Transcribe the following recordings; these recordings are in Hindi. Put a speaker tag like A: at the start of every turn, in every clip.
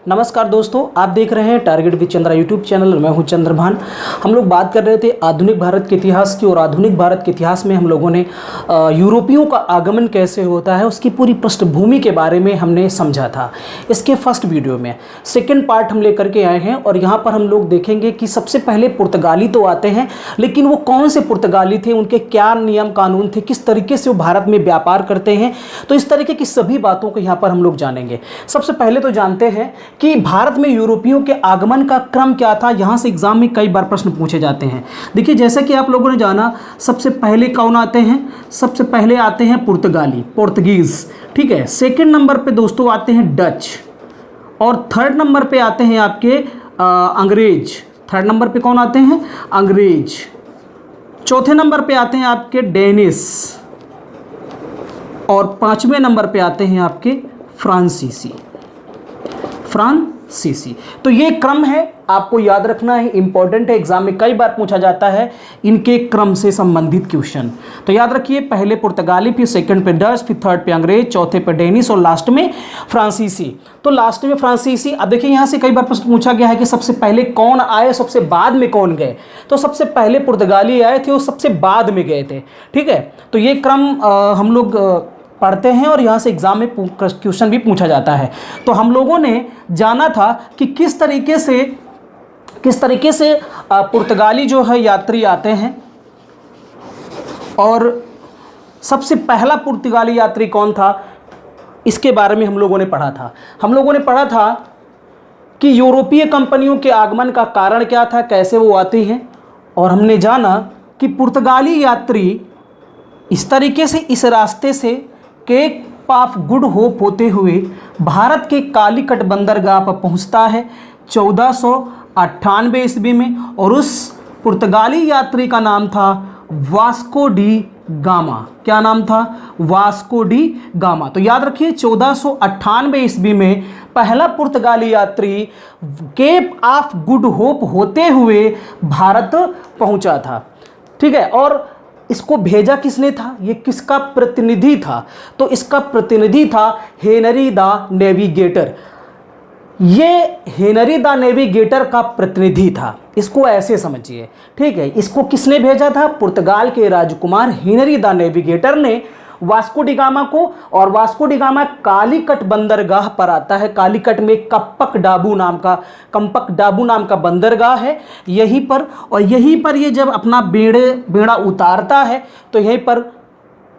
A: नमस्कार दोस्तों, आप देख रहे हैं target with Chandra YouTube channel. मैं हूं चंद्रभान। हम लोग बात कर रहे थे आधुनिक भारत के इतिहास की, और आधुनिक भारत के इतिहास में हम लोगों ने यूरोपियों का आगमन कैसे होता है उसकी पूरी पृष्ठभूमि के बारे में हमने समझा था इसके फर्स्ट वीडियो में। सेकेंड पार्ट हम लेकर के आए हैं और यहाँ पर हम लोग देखेंगे कि सबसे पहले पुर्तगाली तो आते हैं, लेकिन वो कौन से पुर्तगाली थे, उनके क्या नियम कानून थे, किस तरीके से वो भारत में व्यापार करते हैं। तो इस तरीके की सभी बातों को यहाँ पर हम लोग जानेंगे। सबसे पहले तो जानते हैं कि भारत में यूरोपियों के आगमन का क्रम क्या था। यहाँ से एग्जाम में कई बार प्रश्न पूछे जाते हैं। देखिए, जैसा कि आप लोगों ने जाना, सबसे पहले कौन आते हैं? सबसे पहले आते हैं पुर्तगाली, पोर्तुगीज़, ठीक है। सेकंड नंबर पे दोस्तों आते हैं डच, और थर्ड नंबर पे आते हैं आपके अंग्रेज। थर्ड नंबर पे कौन आते हैं? अंग्रेज। चौथे नंबर पे आते हैं आपके डेनिस, और पांचवें नंबर पे आते हैं आपके फ्रांसीसी। तो ये क्रम है, आपको याद रखना है, इंपॉर्टेंट है, एग्जाम में कई बार पूछा जाता है इनके क्रम से संबंधित क्वेश्चन। तो याद रखिए, पहले पुर्तगाली, फिर सेकंड पे डच, फिर थर्ड पे अंग्रेज, चौथे पे डेनिस और लास्ट में फ्रांसीसी। तो लास्ट में फ्रांसीसी। अब देखिए, यहाँ से कई बार प्रश्न पूछा गया है कि सबसे पहले कौन आए, सबसे बाद में कौन गए। तो सबसे पहले पुर्तगाली आए थे और सबसे बाद में गए थे, ठीक है। तो ये क्रम हम लोग पढ़ते हैं और यहाँ से एग्जाम में क्वेश्चन भी पूछा जाता है। तो हम लोगों ने जाना था कि किस तरीके से पुर्तगाली जो है यात्री आते हैं, और सबसे पहला पुर्तगाली यात्री कौन था इसके बारे में हम लोगों ने पढ़ा था। हम लोगों ने पढ़ा था कि यूरोपीय कंपनियों के आगमन का कारण क्या था, कैसे वो आती हैं, और हमने जाना कि पुर्तगाली यात्री इस तरीके से इस रास्ते से केप ऑफ गुड होप होते हुए भारत के कालीकट बंदरगाह पर पहुंचता है 1498 ईस्वी में, और उस पुर्तगाली यात्री का नाम था वास्को डी गामा। क्या नाम था? Vasco D gamma. तो याद रखिए, 1498 ईस्वी में पहला पुर्तगाली यात्री केप ऑफ गुड होप होते हुए भारत पहुंचा था, ठीक है। और इसको भेजा किसने था? ये किसका प्रतिनिधि था? तो इसका प्रतिनिधि था हेनरी द नेविगेटर। ये हेनरी द नेविगेटर का प्रतिनिधि था, इसको ऐसे समझिए, ठीक है। इसको किसने भेजा था? पुर्तगाल के राजकुमार हेनरी द नेविगेटर ने वास्को डी गामा को। और वास्को डी गामा कालीकट बंदरगाह पर आता है। कालीकट में कम्पक डाबू नाम का बंदरगाह है यहीं पर, और यहीं पर ये जब अपना बेड़ा उतारता है तो यहीं पर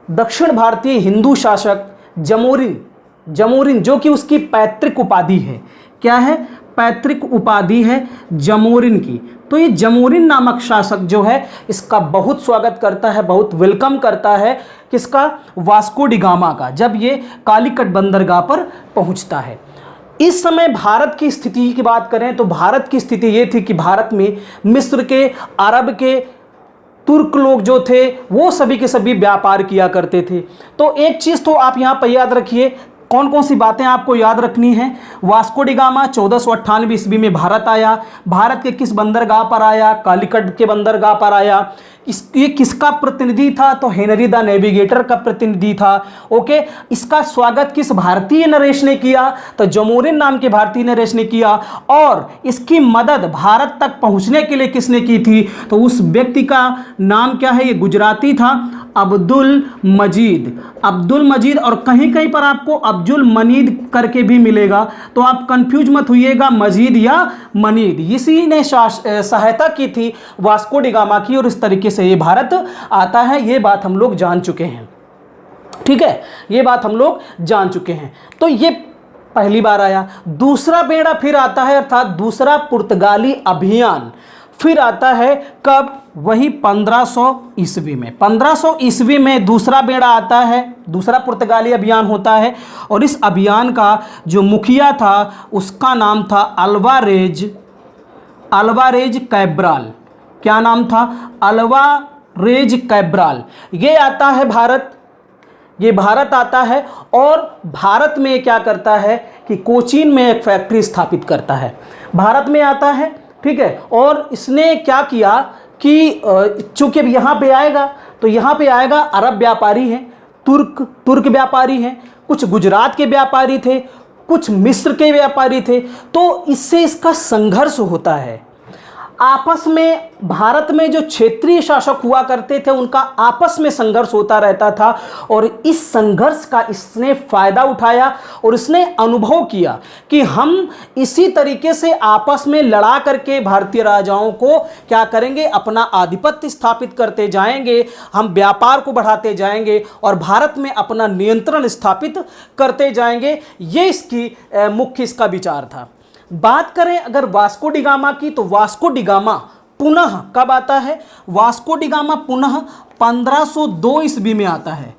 A: दक्षिण भारतीय हिंदू शासक जमोरिन, जो कि उसकी पैतृक उपाधि है। क्या है? पैतृक उपाधि है जमोरिन की। तो ये जमोरिन नामक शासक जो है, इसका बहुत स्वागत करता है, बहुत वेलकम करता है, किसका? वास्को डी गामा का, जब ये कालीकट बंदरगाह पर पहुंचता है। इस समय भारत की स्थिति की बात करें तो भारत की स्थिति ये थी कि भारत में मिस्र के, अरब के, तुर्क लोग जो थे वो सभी के सभी व्यापार किया करते थे। तो एक चीज़ तो आप यहाँ पर याद रखिए, कौन कौन सी बातें आपको याद रखनी है। वास्को डी गामा 1498 ईस्वी में भारत आया। भारत के किस बंदरगाह पर आया? कालीकट के बंदरगाह पर आया। ये किसका प्रतिनिधि था? तो हेनरी द नेविगेटर का प्रतिनिधि था, ओके। इसका स्वागत किस भारतीय नरेश ने किया? तो जमोरिन नाम के भारतीय नरेश ने किया। और इसकी मदद भारत तक पहुंचने के लिए किसने की थी? तो उस व्यक्ति का नाम क्या है? ये गुजराती था, अब्दुल मजीद, और कहीं कहीं पर आपको अब्दुल मनीद करके भी मिलेगा, तो आप कंफ्यूज मत होइएगा, मजीद या मनीद। इसी ने सहायता की थी वास्को डी गामा की, और इस तरीके से ये भारत आता है। ये बात हम लोग जान चुके हैं, ठीक है, ये बात हम लोग जान चुके हैं। तो ये पहली बार आया। दूसरा बेड़ा फिर आता है, अर्थात दूसरा पुर्तगाली अभियान फिर आता है कब? वही 1500 ईस्वी में। 1500 ईस्वी में दूसरा बेड़ा आता है, दूसरा पुर्तगाली अभियान होता है, और इस अभियान का जो मुखिया था उसका नाम था अल्वारेज कैब्राल। क्या नाम था? Alvarez Cabral. ये आता है भारत आता है, और भारत में क्या करता है कि कोचीन में एक फैक्ट्री स्थापित करता है। भारत में आता है, ठीक है। और इसने क्या किया कि चूंकि अब यहाँ पे आएगा, तो यहाँ पे आएगा अरब व्यापारी हैं, तुर्क व्यापारी हैं, कुछ गुजरात के व्यापारी थे, कुछ मिस्र के व्यापारी थे। तो इससे इसका संघर्ष होता है आपस में। भारत में जो क्षेत्रीय शासक हुआ करते थे उनका आपस में संघर्ष होता रहता था, और इस संघर्ष का इसने फायदा उठाया और इसने अनुभव किया कि हम इसी तरीके से आपस में लड़ा करके भारतीय राजाओं को क्या करेंगे, अपना आधिपत्य स्थापित करते जाएंगे, हम व्यापार को बढ़ाते जाएंगे और भारत में अपना नियंत्रण स्थापित करते जाएंगे। ये इसकी मुख्य इसका विचार था। बात करें अगर वास्को डी गामा की, तो वास्को डी गामा पुनः कब आता है? वास्को डी गामा पुनः 1502 ईस्वी में आता है।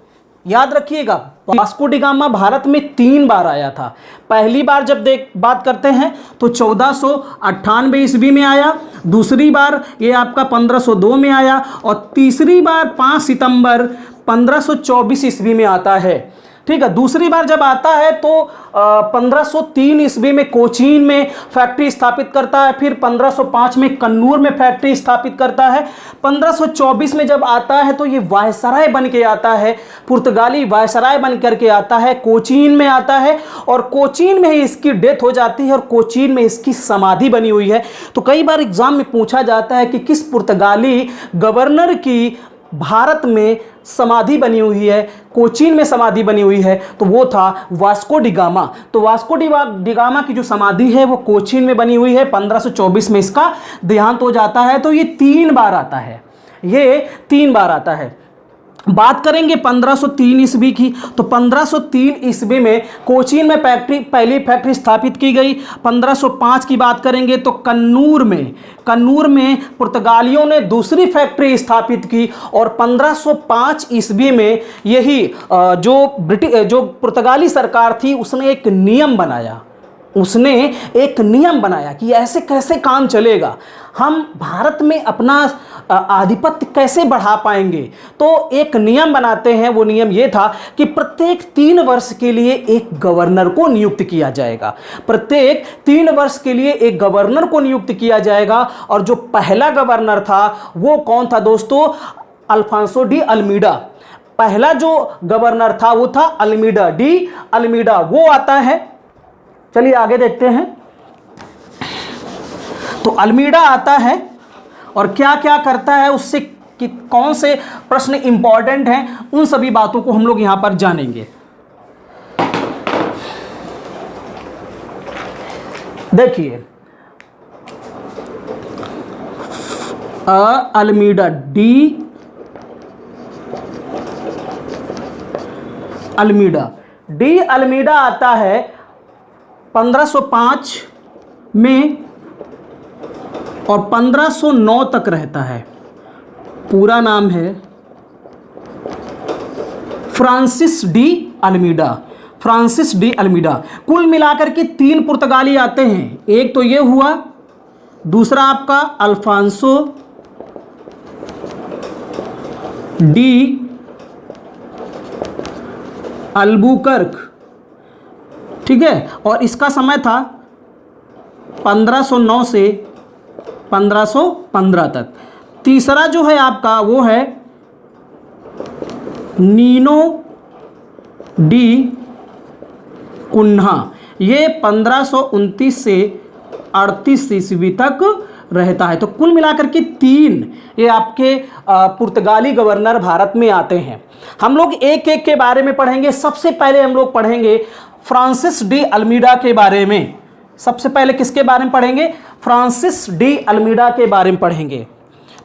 A: याद रखिएगा, वास्को डी गामा भारत में 3 बार आया था। पहली बार जब बात करते हैं तो 1498 ईस्वी में आया, दूसरी बार ये आपका 1502 में आया, और तीसरी बार 5 सितंबर 1524 ईस्वी में आता है। ठीक है, दूसरी बार जब आता है तो 1503 ईस्वी में कोचीन में फैक्ट्री स्थापित करता है, फिर 1505 में कन्नूर में फैक्ट्री स्थापित करता है। 1524 में जब आता है तो ये वायसराय बन के आता है, पुर्तगाली वायसराय बन करके आता है, कोचीन में आता है, और कोचीन में ही इसकी डेथ हो जाती है और कोचीन में इसकी समाधि बनी हुई है। तो कई बार एग्जाम में पूछा जाता है कि किस पुर्तगाली गवर्नर की भारत में समाधि बनी हुई है, कोचीन में समाधि बनी हुई है, तो वो था वास्को डी गामा। तो वास्को डी गामा की जो समाधि है वो कोचीन में बनी हुई है। 1524 में इसका देहांत हो जाता है। तो ये 3 बार आता है, ये 3 बार आता है। बात करेंगे 1503 ईस्वी की, तो 1503 ईस्वी में कोचीन में पहली फैक्ट्री स्थापित की गई। 1505 की बात करेंगे तो कन्नूर में पुर्तगालियों ने दूसरी फैक्ट्री स्थापित की, और 1505 ईस्वी में यही जो पुर्तगाली सरकार थी उसने एक नियम बनाया कि ऐसे कैसे काम चलेगा, हम भारत में अपना आधिपत्य कैसे बढ़ा पाएंगे। तो एक नियम बनाते हैं, वो नियम ये था कि प्रत्येक 3 वर्ष के लिए एक गवर्नर को नियुक्त किया जाएगा। प्रत्येक 3 वर्ष के लिए एक गवर्नर को नियुक्त किया जाएगा। और जो पहला गवर्नर था वो कौन था दोस्तों? Alfonso de Almeida. पहला जो गवर्नर था वो था अल्मीडा, डी अल्मीडा, वो आता है। चलिए आगे देखते हैं। तो अल्मीडा आता है और क्या क्या करता है, उससे कि कौन से प्रश्न इंपॉर्टेंट हैं, उन सभी बातों को हम लोग यहां पर जानेंगे। देखिए, अल्मीडा, डी अल्मीडा आता है 1505 में और 1509 तक रहता है। पूरा नाम है फ्रांसिस डी अल्मीडा। कुल मिलाकर के 3 पुर्तगाली आते हैं। एक तो ये हुआ, दूसरा आपका अल्फांसो डी अल्बुकर्क, ठीक है, और इसका समय था 1509 से 1515 तक। तीसरा जो है आपका वो है नीनो डी कुन्हा, ये 1529 से 38 ईस्वी तक रहता है। तो कुल मिलाकर के 3 ये आपके पुर्तगाली गवर्नर भारत में आते हैं। हम लोग एक एक के बारे में पढ़ेंगे। सबसे पहले हम लोग पढ़ेंगे फ्रांसिस डी अल्मीडा के बारे में। सबसे पहले किसके बारे में पढ़ेंगे? फ्रांसिस डी अल्मीडा के बारे में पढ़ेंगे।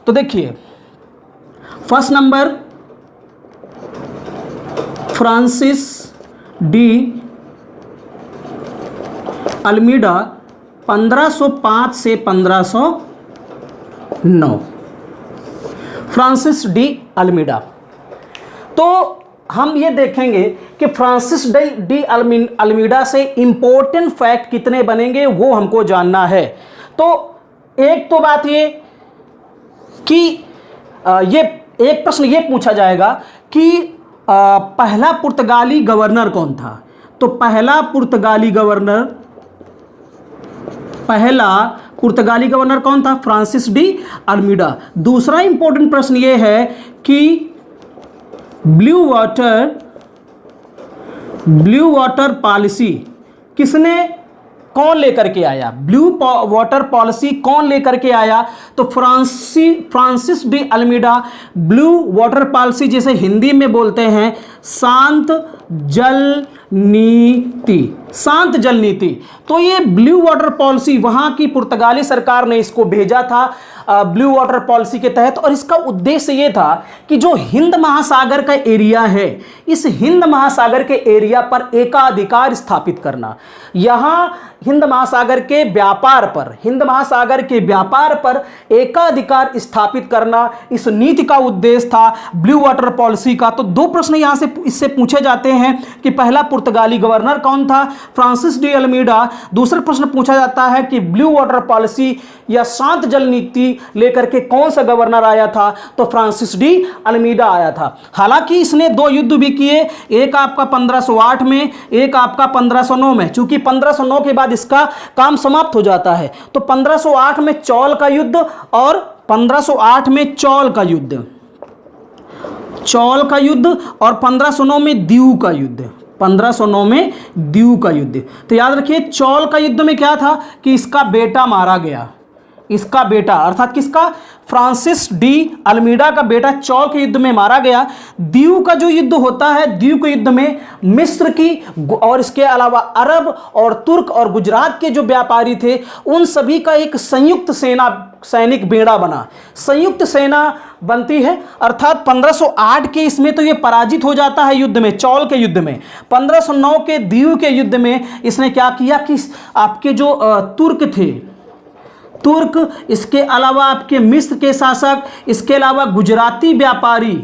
A: तो देखिए, first number Francis de Almeida 1505 से 1509। फ्रांसिस डी अल्मीडा, तो हम ये देखेंगे कि फ्रांसिस डी अल्मीडा से इंपॉर्टेंट फैक्ट कितने बनेंगे वो हमको जानना है। तो एक तो बात ये कि ये एक प्रश्न ये पूछा जाएगा कि पहला पुर्तगाली गवर्नर कौन था। तो पहला पुर्तगाली गवर्नर कौन था? Francis de Almeida. दूसरा इंपॉर्टेंट प्रश्न ये है कि ब्लू वाटर पॉलिसी किसने, कौन लेकर के आया, ब्लू वाटर पॉलिसी कौन लेकर के आया? तो Francis de Almeida blue water policy, जिसे हिंदी में बोलते हैं शांत जल नीति, शांत जल नीति। तो ये ब्लू वाटर पॉलिसी वहाँ की पुर्तगाली सरकार ने इसको भेजा था ब्लू वाटर पॉलिसी के तहत, और इसका उद्देश्य ये था कि जो हिंद महासागर का एरिया है, इस हिंद महासागर के एरिया पर एकाधिकार स्थापित करना, यहाँ हिंद महासागर के व्यापार पर, हिंद महासागर के व्यापार पर एकाधिकार स्थापित करना, इस नीति का उद्देश्य था ब्लू वाटर पॉलिसी का। तो दो प्रश्न यहाँ से इससे पूछे जाते हैं कि पहला पुर्तगाली गवर्नर कौन था, फ्रांसिस डी अल्मीडा। दूसरा प्रश्न पूछा जाता है कि ब्लू वाटर पॉलिसी या शांत जल नीति लेकर के कौन सा गवर्नर आया था? तो फ्रांसिस डी अल्मीडा आया था। हालांकि इसने दो युद्ध भी किए, एक आपका 1508 में, एक आपका 1509 में। चूंकि 1509 के बाद इसका काम समाप्त हो जाता है, तो 1508 में चौल का युद्ध और 1508 में चौल का युद्ध, चौल का युद्ध और 1509 में दीऊ का युद्ध, 1509 में दीऊ का युद्ध। तो याद रखिए चौल का युद्ध में क्या था कि इसका बेटा मारा गया, इसका बेटा अर्थात किसका, फ्रांसिस डी अल्मीडा का बेटा चौल के युद्ध में मारा गया। दीऊ का जो युद्ध होता है, दीऊ के युद्ध में मिस्र की और इसके अलावा अरब और तुर्क और गुजरात के जो व्यापारी थे, उन सभी का एक संयुक्त सेना, सैनिक बेड़ा बना, संयुक्त सेना बनती है। अर्थात 1508 के इसमें तो ये पराजित हो जाता है युद्ध में, चौल के युद्ध में। 1509 के दीऊ के युद्ध में इसने क्या किया कि आपके जो तुर्क थे, तुर्क, इसके अलावा आपके मिस्र के शासक, इसके अलावा गुजराती व्यापारी,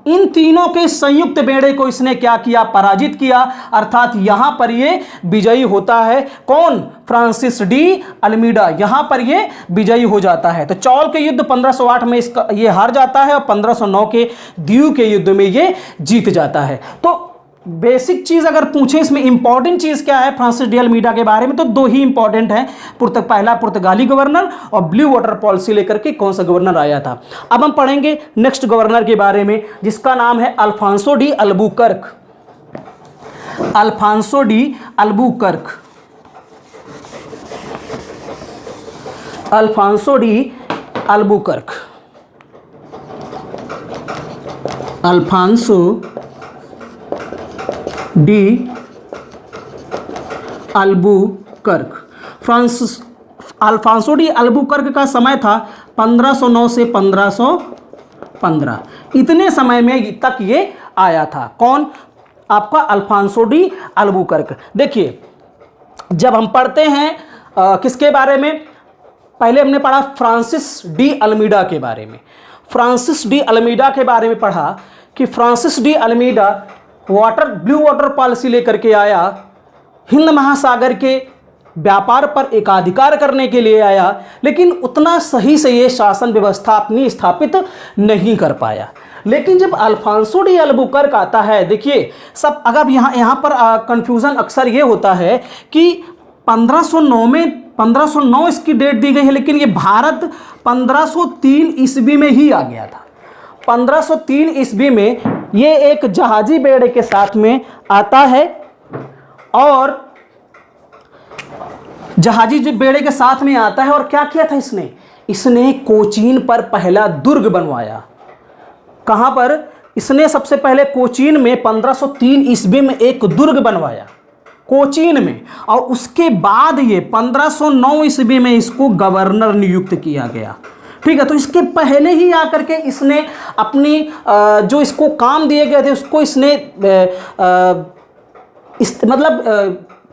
A: इन तीनों के संयुक्त बेड़े को इसने क्या किया, पराजित किया। अर्थात यहां पर ये विजयी होता है। कौन, फ्रांसिस डी अल्मीडा, यहां पर ये विजयी हो जाता है। तो चौल के युद्ध 1508 में इसका ये हार जाता है और 1509 के दीऊ के युद्ध में ये जीत जाता है। तो बेसिक चीज अगर पूछे इसमें इंपॉर्टेंट चीज क्या है फ्रांसिस डी अल्मीडा के बारे में, तो दो ही इंपॉर्टेंट है, पहला पुर्तगाली गवर्नर और ब्लू वाटर पॉलिसी लेकर के कौन सा गवर्नर आया था। अब हम पढ़ेंगे नेक्स्ट गवर्नर के बारे में, जिसका नाम है Alfonso de Albuquerque. Alfonso de Albuquerque, Alfonso de Albuquerque, Alfonso de Albuquerque. Alfonso de Albuquerque का समय था 1509 से 1515, इतने समय में तक ये आया था। कौन, आपका अल्फांसो डी अल्बुकर्क। देखिए जब हम पढ़ते हैं किसके बारे में, पहले हमने पढ़ा फ्रांसिस डी अल्मीडा के बारे में। फ्रांसिस डी अल्मीडा के बारे में पढ़ा कि Francis de Almeida blue water policy लेकर के आया, हिंद महासागर के व्यापार पर एकाधिकार करने के लिए आया, लेकिन उतना सही से ये शासन व्यवस्था अपनी स्थापित नहीं कर पाया। लेकिन जब अल्फांसो डी अल्बुकर्क आता है, देखिए सब अगर यहाँ पर कंफ्यूजन अक्सर ये होता है कि 1509 में 1509 इसकी डेट दी गई है, लेकिन ये भारत 1503 ईस्वी में ही आ गया था। 1503 ईस्वी में ये एक जहाजी बेड़े के साथ में आता है, और जहाजी बेड़े के साथ में आता है और क्या किया था इसने कोचीन पर पहला दुर्ग बनवाया। कहां पर, इसने सबसे पहले कोचीन में 1503 ईस्वी में एक दुर्ग बनवाया कोचीन में, और उसके बाद ये 1509 ईस्वी में इसको गवर्नर नियुक्त किया गया। ठीक है, तो इसके पहले ही आकर के इसने अपनी जो इसको काम दिए गए थे उसको इसने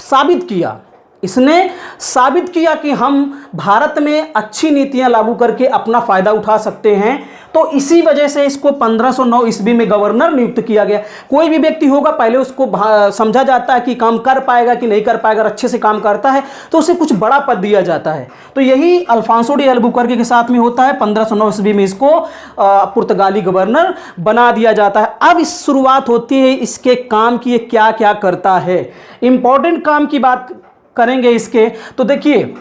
A: साबित किया। इसने साबित किया कि हम भारत में अच्छी नीतियां लागू करके अपना फायदा उठा सकते हैं। तो इसी वजह से इसको 1509 ईस्वी में गवर्नर नियुक्त किया गया। कोई भी व्यक्ति होगा पहले उसको समझा जाता है कि काम कर पाएगा कि नहीं कर पाएगा, अगर अच्छे से काम करता है तो उसे कुछ बड़ा पद दिया जाता है। तो यही अल्फांसो डी अल्बुकर्क के साथ में होता है। 1509 ईस्वी में इसको पुर्तगाली गवर्नर बना दिया जाता है। अब इस शुरुआत होती है इसके काम की, ये क्या क्या करता है। इंपॉर्टेंट काम की बात करेंगे इसके, तो देखिए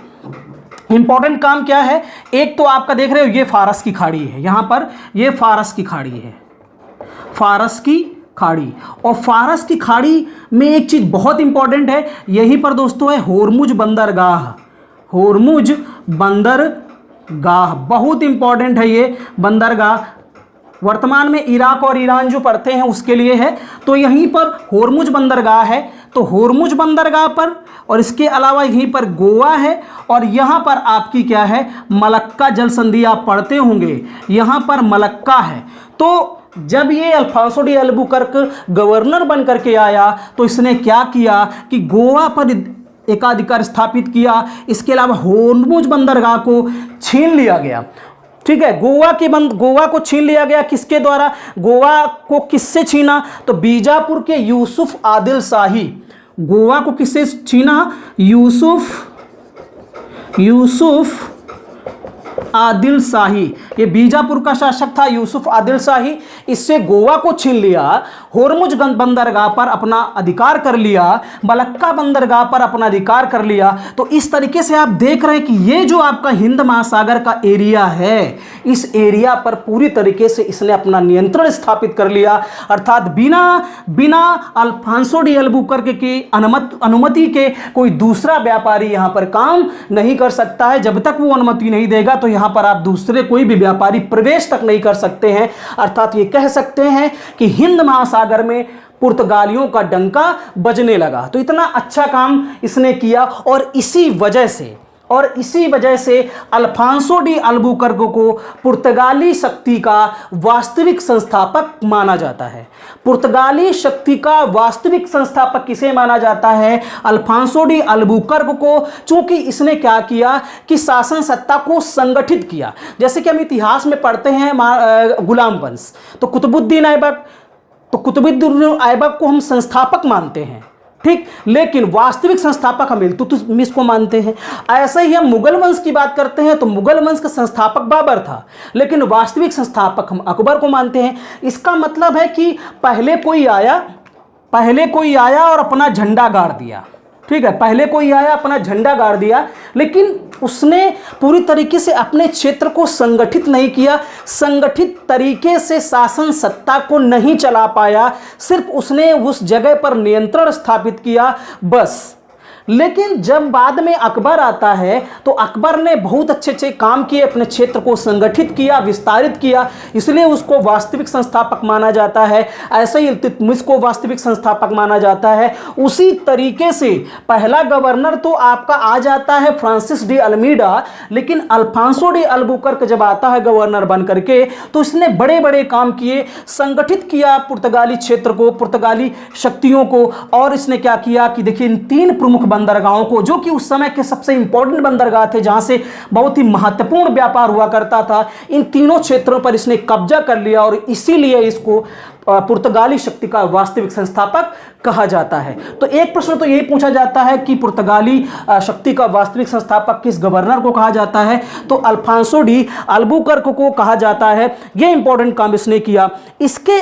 A: इंपॉर्टेंट काम क्या है। एक तो आपका देख रहे हो ये फारस की खाड़ी है, यहां पर ये फारस की खाड़ी है, फारस की खाड़ी। और फारस की खाड़ी में एक चीज़ बहुत इंपॉर्टेंट है, यहीं पर दोस्तों है होर्मुज बंदरगाह। होर्मुज बंदरगाह बहुत इंपॉर्टेंट है ये बंदरगाह, वर्तमान में इराक और ईरान जो पड़ते हैं उसके लिए है। तो यहीं पर होर्मुज बंदरगाह है, तो होर्मुज बंदरगाह पर, और इसके अलावा यहीं पर गोवा है, और यहाँ पर आपकी क्या है, मलक्का जल संधि आप पढ़ते होंगे, यहाँ पर मलक्का है। तो जब ये अल्फांसो डी अल्बुकर्क गवर्नर बन करके आया तो इसने क्या किया कि गोवा पर एकाधिकार स्थापित किया। इसके अलावा होर्मुज बंदरगाह को छीन लिया गया। ठीक है, गोवा को छीन लिया गया। किसके द्वारा? गोवा को किससे छीना? तो बीजापुर के यूसुफ आदिल शाही। गोवा को किससे छीना? यूसुफ आदिल शाही। ये बीजापुर का शासक था यूसुफ आदिल शाही। इससे गोवा को छीन लिया, होर्मुज बंदरगाह पर अपना अधिकार कर लिया, मलक्का बंदरगाह पर अपना अधिकार कर लिया। तो इस तरीके से आप देख रहे हैं कि ये जो आपका हिंद महासागर का एरिया है, इस एरिया पर पूरी तरीके से इसने अपना नियंत्रण स्थापित कर लिया। अर्थात बिना अल्फांसो डी अल्बुकर्क की अनुमति के कोई दूसरा व्यापारी यहां पर काम नहीं कर सकता है। जब तक वो अनुमति नहीं देगा तो यहां पर आप दूसरे कोई भी व्यापारी प्रवेश तक नहीं कर सकते हैं। अर्थात ये कह सकते हैं कि हिंद महासागर में पुर्तगालियों का डंका बजने लगा। तो इतना अच्छा काम इसने किया, और इसी वजह से अल्फांसो डी अल्बुकर्क को पुर्तगाली शक्ति का वास्तविक संस्थापक माना जाता है। पुर्तगाली शक्ति का वास्तविक संस्थापक किसे माना जाता है? अल्फांसो डी अल्बुकर्क को। चूंकि इसने क्या किया कि शासन सत्ता को संगठित किया। जैसे कि हम इतिहास में पढ़ते हैं गुलाम वंश, तो कुतुबुद्दीन ऐबक को हम संस्थापक मानते हैं, ठीक, लेकिन वास्तविक संस्थापक हम इल्तुतमिश को मानते हैं। ऐसे ही हम मुगल वंश की बात करते हैं तो मुगल वंश का संस्थापक बाबर था, लेकिन वास्तविक संस्थापक हम अकबर को मानते हैं। इसका मतलब है कि पहले कोई आया और अपना झंडा गाड़ दिया। ठीक है, पहले कोई आया अपना झंडा गाड़ दिया, लेकिन उसने पूरी तरीके से अपने क्षेत्र को संगठित नहीं किया, संगठित तरीके से शासन सत्ता को नहीं चला पाया। सिर्फ उसने उस जगह पर नियंत्रण स्थापित किया, बस। लेकिन जब बाद में अकबर आता है तो अकबर ने बहुत अच्छे काम किए, अपने क्षेत्र को संगठित किया, विस्तारित किया, इसलिए उसको वास्तविक संस्थापक माना जाता है। ऐसे ही इल्तुतमिश को वास्तविक संस्थापक माना जाता है। उसी तरीके से पहला गवर्नर तो आपका आ जाता है फ्रांसिस डी अल्मीडा, लेकिन अल्फांसो डी अल्बुकर्क जब आता है गवर्नर बन करके तो इसने बड़े बड़े काम किए, संगठित किया पुर्तगाली क्षेत्र को, पुर्तगाली शक्तियों को। और इसने क्या किया कि देखिए इन तीन प्रमुख बंदरगाहों को, जो कि उस समय के सबसे इंपॉर्टेंट बंदरगाह थे, जहां से बहुत ही महत्वपूर्ण व्यापार हुआ करता था, इन तीनों क्षेत्रों पर इसने कब्जा कर लिया, और इसीलिए इसको पुर्तगाली शक्ति का वास्तविक संस्थापक कहा जाता है। तो एक प्रश्न तो यही पूछा जाता है कि पुर्तगाली शक्ति का वास्तविक संस्थापक किस गवर्नर को कहा जाता है? तो अल्फांसो डी अल्बुकर्क को कहा जाता है। यह इंपॉर्टेंट काम इसने किया। इसके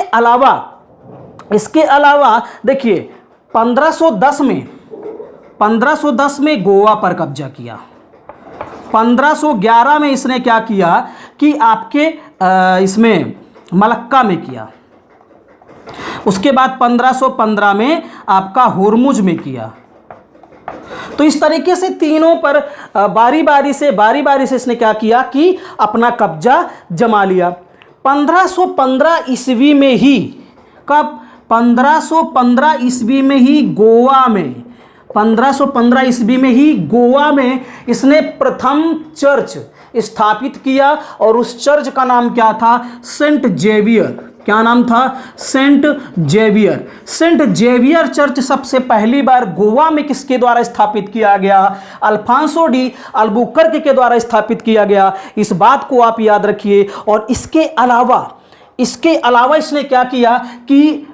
A: अलावा देखिए 1510 में गोवा पर कब्जा किया। 1511 में इसने क्या किया कि आपके इसमें मलक्का में किया। उसके बाद 1515 में आपका होर्मुज में किया। तो इस तरीके से तीनों पर बारी बारी से इसने क्या किया कि अपना कब्जा जमा लिया। 1515 ईस्वी में ही, कब? 1515 ईस्वी में ही गोवा में, 1515 ईस्वी में ही गोवा में इसने प्रथम चर्च स्थापित किया, और उस चर्च का नाम क्या था? Saint Xavier. क्या नाम था? Saint Xavier. Saint Xavier church सबसे पहली बार गोवा में किसके द्वारा स्थापित किया गया? अल्फांसो डी अल्बुकर्क के द्वारा स्थापित किया गया। इस बात को आप याद रखिए। और इसके अलावा इसने क्या किया कि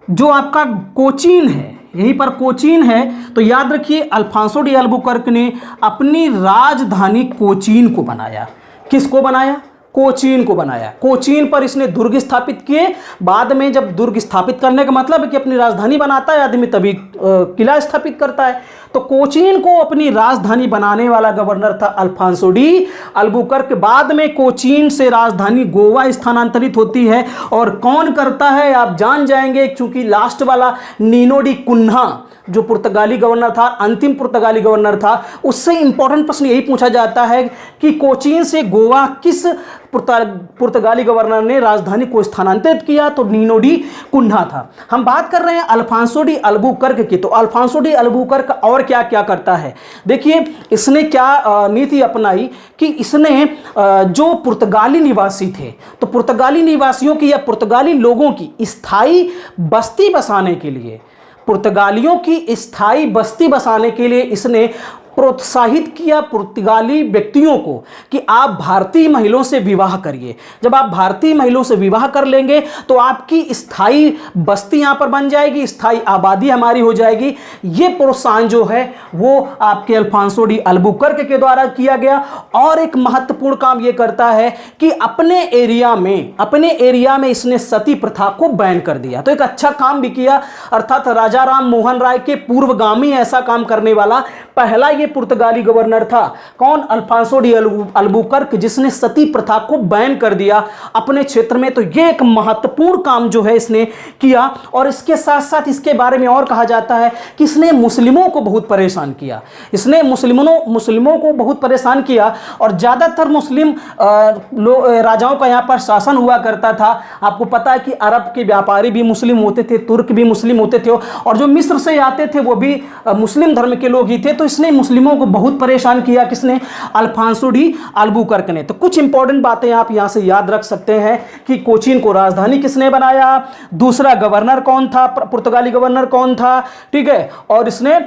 A: जो आपका कोचीन है, यहीं पर कोचीन है, तो याद रखिए अल्फांसो डी अल्बुकर्क ने अपनी राजधानी कोचीन को बनाया। किसको बनाया? कोचीन को बनाया। कोचीन पर इसने दुर्ग स्थापित किए। बाद में जब दुर्ग स्थापित करने का मतलब है कि अपनी राजधानी बनाता है आदमी, तभी किला स्थापित करता है। तो कोचीन को अपनी राजधानी बनाने वाला गवर्नर था अल्फांसो डी अल्बुकर्क। बाद में कोचीन से राजधानी गोवा स्थानांतरित होती है। और कौन करता है आप जान जाएंगे, क्योंकि लास्ट वाला नीनो डी कुन्हा जो पुर्तगाली गवर्नर था, अंतिम पुर्तगाली गवर्नर था, उससे इंपॉर्टेंट प्रश्न यही पूछा जाता है कि कोचीन से गोवा किस पुर्तगाली गवर्नर ने राजधानी को स्थानांतरित किया, तो नीनो डी कुन्हा था। हम बात कर रहे हैं अल्फांसो डी अल्बुकर्क की। तो अल्फांसो डी अल्बुकर्क और क्या क्या करता है, देखिए इसने क्या नीति अपनाई कि इसने जो पुर्तगाली निवासी थे, तो पुर्तगाली निवासियों की या पुर्तगाली लोगों की स्थायी बस्ती बसाने के लिए, पुर्तगालियों की स्थायी बस्ती बसाने के लिए इसने प्रोत्साहित किया पुर्तगाली व्यक्तियों को कि आप भारतीय महिलाओं से विवाह करिए। जब आप भारतीय महिलाओं से विवाह कर लेंगे तो आपकी स्थायी बस्ती यहां पर बन जाएगी, स्थायी आबादी हमारी हो जाएगी। ये प्रोत्साहन जो है वो आपके अल्फांसो डी अल्बुकर्क के द्वारा किया गया। और एक महत्वपूर्ण काम ये करता है कि अपने एरिया में इसने सती प्रथा को बैन कर दिया। तो एक अच्छा काम भी किया, अर्थात राजा राम मोहन राय के पूर्वगामी ऐसा काम करने वाला पहला ये पुर्तगाली गवर्नर था। कौन? अल्फांसो डी अल्बुकर्क, जिसने सती प्रथा को बैन कर दिया अपने क्षेत्र में। तो ये एक महत्वपूर्ण काम जो है इसने किया। और इसके साथ साथ इसके बारे में और कहा जाता है कि इसने मुस्लिमों को बहुत परेशान किया। इसने मुस्लिमों को बहुत परेशान किया और ज्यादातर मुस्लिम राजाओं का यहाँ पर शासन हुआ करता था। आपको पता है कि अरब के व्यापारी भी मुस्लिम होते थे, तुर्क भी मुस्लिम होते थे, और जो मिस्र से आते थे वो भी मुस्लिम धर्म के लोग ही थे। तो इसने मुस्लिमों को बहुत परेशान किया, किसने? अल्फांसो डी अल्बुकर्क ने। तो कुछ इंपॉर्टेंट बातें आप यहां से याद रख सकते हैं कि कोचीन को राजधानी किसने बनाया, दूसरा गवर्नर कौन था, पुर्तगाली गवर्नर कौन था, ठीक है। और इसने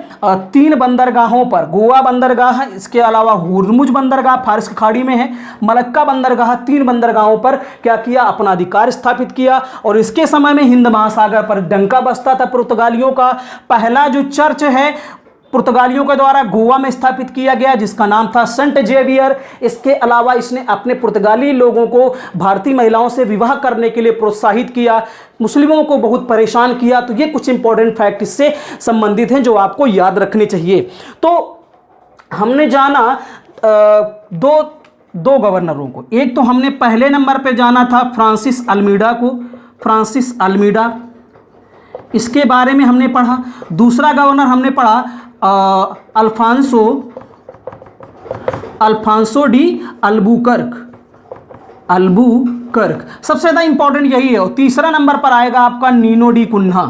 A: 3 बंदरगाहों पर, गोवा बंदरगाह, इसके अलावा हुर्मुज बंदरगाह फारस की खाड़ी में है, मलक्का बंदरगाह, 3 बंदरगाहों पर क्या किया? अपना अधिकार स्थापित किया। और इसके समय में हिंद महासागर पर डंका बजता था पुर्तगालियों का। पहला जो चर्च है पुर्तगालियों के द्वारा गोवा में स्थापित किया गया, जिसका नाम था सेंट जेवियर। इसके अलावा इसने अपने पुर्तगाली लोगों को भारतीय महिलाओं से विवाह करने के लिए प्रोत्साहित किया, मुस्लिमों को बहुत परेशान किया। तो ये कुछ इंपॉर्टेंट फैक्ट इससे संबंधित हैं जो आपको याद रखने चाहिए। तो हमने जाना दो गवर्नरों को। एक तो हमने पहले नंबर पे जाना था फ्रांसिस अल्मीडा को, फ्रांसिस अल्मीडा, इसके बारे में हमने पढ़ा। दूसरा गवर्नर हमने पढ़ा अल्फांसो डी अल्बुकर्क। सबसे ज़्यादा इंपॉर्टेंट यही है। और तीसरा नंबर पर आएगा आपका नीनो डी कुन्हा।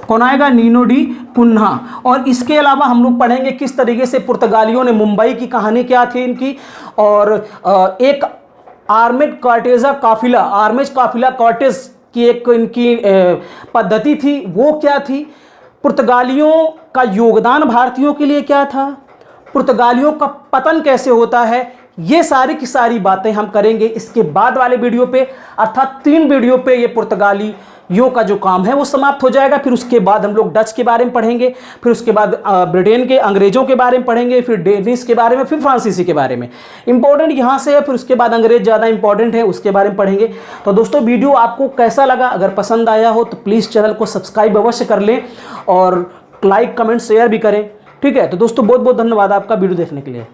A: कौन आएगा? Nino de Cunha. और इसके अलावा हम लोग पढ़ेंगे किस तरीके से पुर्तगालियों ने, मुंबई की कहानी क्या थी इनकी, और एक आर्मेज काफिला कॉर्टेज की एक इनकी पद्धति थी, वो क्या थी, पुर्तगालियों का योगदान भारतीयों के लिए क्या था, पुर्तगालियों का पतन कैसे होता है, ये सारी की सारी बातें हम करेंगे इसके बाद वाले वीडियो पे। अर्थात 3 वीडियो पे ये पुर्तगालियों का जो काम है वो समाप्त हो जाएगा। फिर उसके बाद हम लोग डच के बारे में पढ़ेंगे, फिर उसके बाद ब्रिटेन के अंग्रेजों के बारे में पढ़ेंगे, फिर डेनिश के बारे में, फिर फ्रांसीसी के बारे में। इंपॉर्टेंट यहाँ से है, फिर उसके बाद अंग्रेज ज़्यादा इंपॉर्टेंट है, उसके बारे में पढ़ेंगे। तो दोस्तों वीडियो आपको कैसा लगा? अगर पसंद आया हो तो प्लीज़ चैनल को सब्सक्राइब अवश्य कर लें और लाइक कमेंट शेयर भी करें, ठीक है। तो दोस्तों बहुत बहुत धन्यवाद आपका वीडियो देखने के लिए।